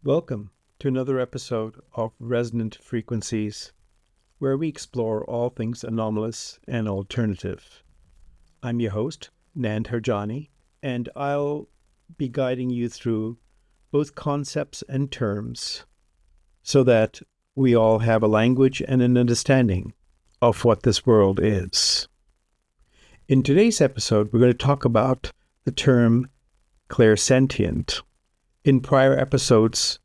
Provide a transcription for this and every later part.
Welcome to another episode of Resonant Frequencies, where we explore all things anomalous and alternative. I'm your host, Nand Harjani, and I'll be guiding you through both concepts and terms so that we all have a language and an understanding of what this world is. In today's episode, we're going to talk about the term clairsentient. In prior episodes,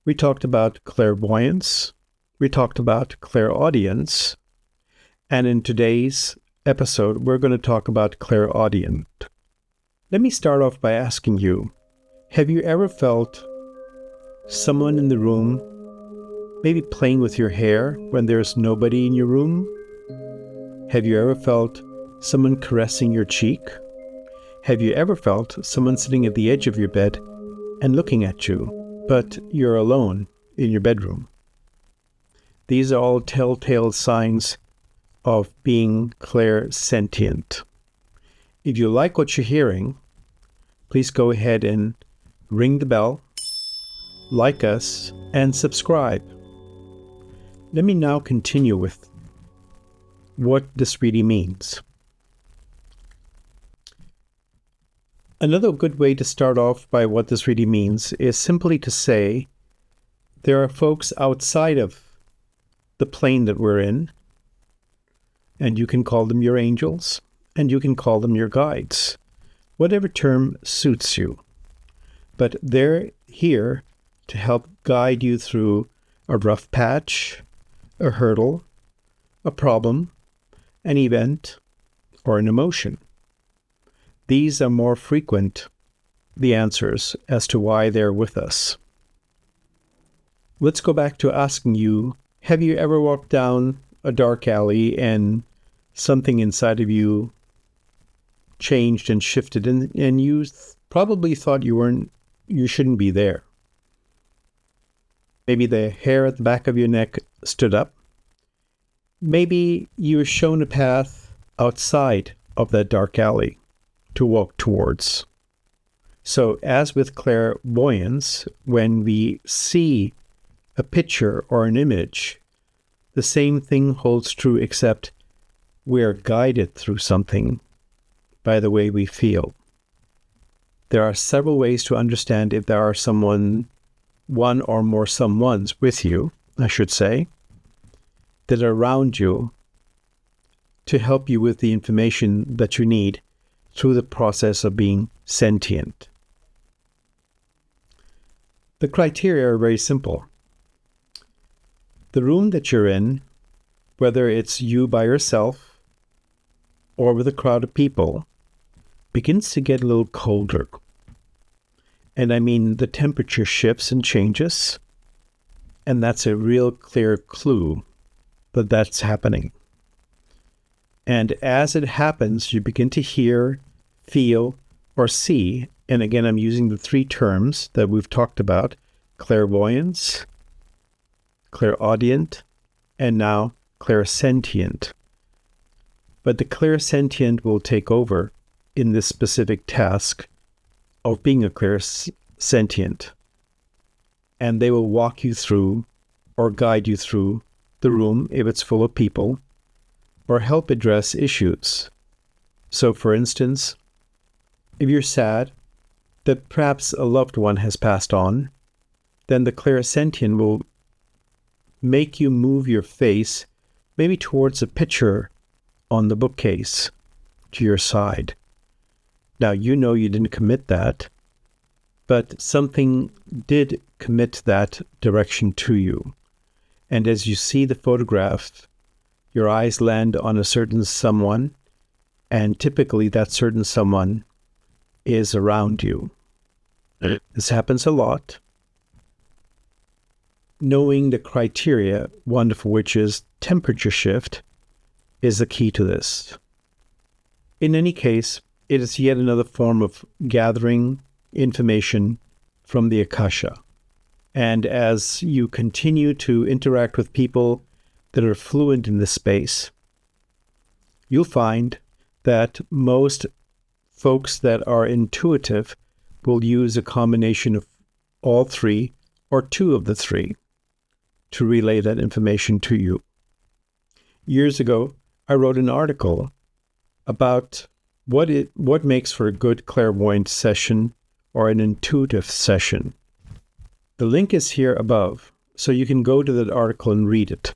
we talked about clairvoyance, we talked about clairaudience, and in today's episode, we're going to talk about clairaudient. Let me start off by asking you, have you ever felt someone in the room maybe playing with your hair when there's nobody in your room? Have you ever felt someone caressing your cheek? Have you ever felt someone sitting at the edge of your bed and looking at you, but you're alone in your bedroom? These are all telltale signs of being clairsentient. If you like what you're hearing, please go ahead and ring the bell, like us, and subscribe. Let me now continue with what this really means. Another good way to start off by what this really means is simply to say there are folks outside of the plane that we're in, and you can call them your angels, and you can call them your guides, whatever term suits you. But they're here to help guide you through a rough patch, a hurdle, a problem, an event, or an emotion. These are more frequent, the answers as to why they're with us. Let's go back to asking you, have you ever walked down a dark alley and something inside of you changed and shifted and you probably thought you shouldn't be there? Maybe the hair at the back of your neck stood up. Maybe you were shown a path outside of that dark alley to walk towards. So as with clairvoyance, when we see a picture or an image, the same thing holds true, except we're guided through something by the way we feel. There are several ways to understand if there are one or more someones with you, I should say, that are around you to help you with the information that you need through the process of being sentient. The criteria are very simple. The room that you're in, whether it's you by yourself or with a crowd of people, begins to get a little colder. And I mean, the temperature shifts and changes, and that's a real clear clue that that's happening. And as it happens, you begin to hear, feel, or see, and again, I'm using the three terms that we've talked about: clairvoyance, clairaudient, and now clairsentient. But the clairsentient will take over in this specific task of being a clairsentient, and they will walk you through or guide you through the room if it's full of people, or help address issues. So, for instance, if you're sad that perhaps a loved one has passed on, then the clairsentient will make you move your face maybe towards a picture on the bookcase to your side. Now, you know you didn't commit that, but something did commit that direction to you. And as you see the photograph, your eyes land on a certain someone, and typically that certain someone is around you. This happens a lot. Knowing the criteria, one of which is temperature shift, is the key to this. In any case, it is yet another form of gathering information from the Akasha. And as you continue to interact with people that are fluent in this space, you'll find that most folks that are intuitive will use a combination of all three or two of the three, to relay that information to you. Years ago, I wrote an article about what makes for a good clairvoyant session or an intuitive session. The link is here above, so you can go to that article and read it.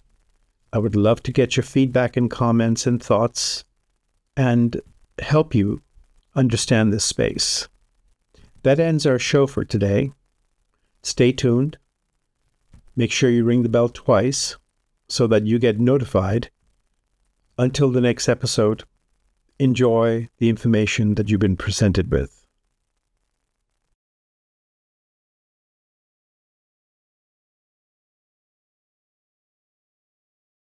I would love to get your feedback and comments and thoughts and help you understand this space. That ends our show for today. Stay tuned. Make sure you ring the bell twice so that you get notified. Until the next episode, enjoy the information that you've been presented with.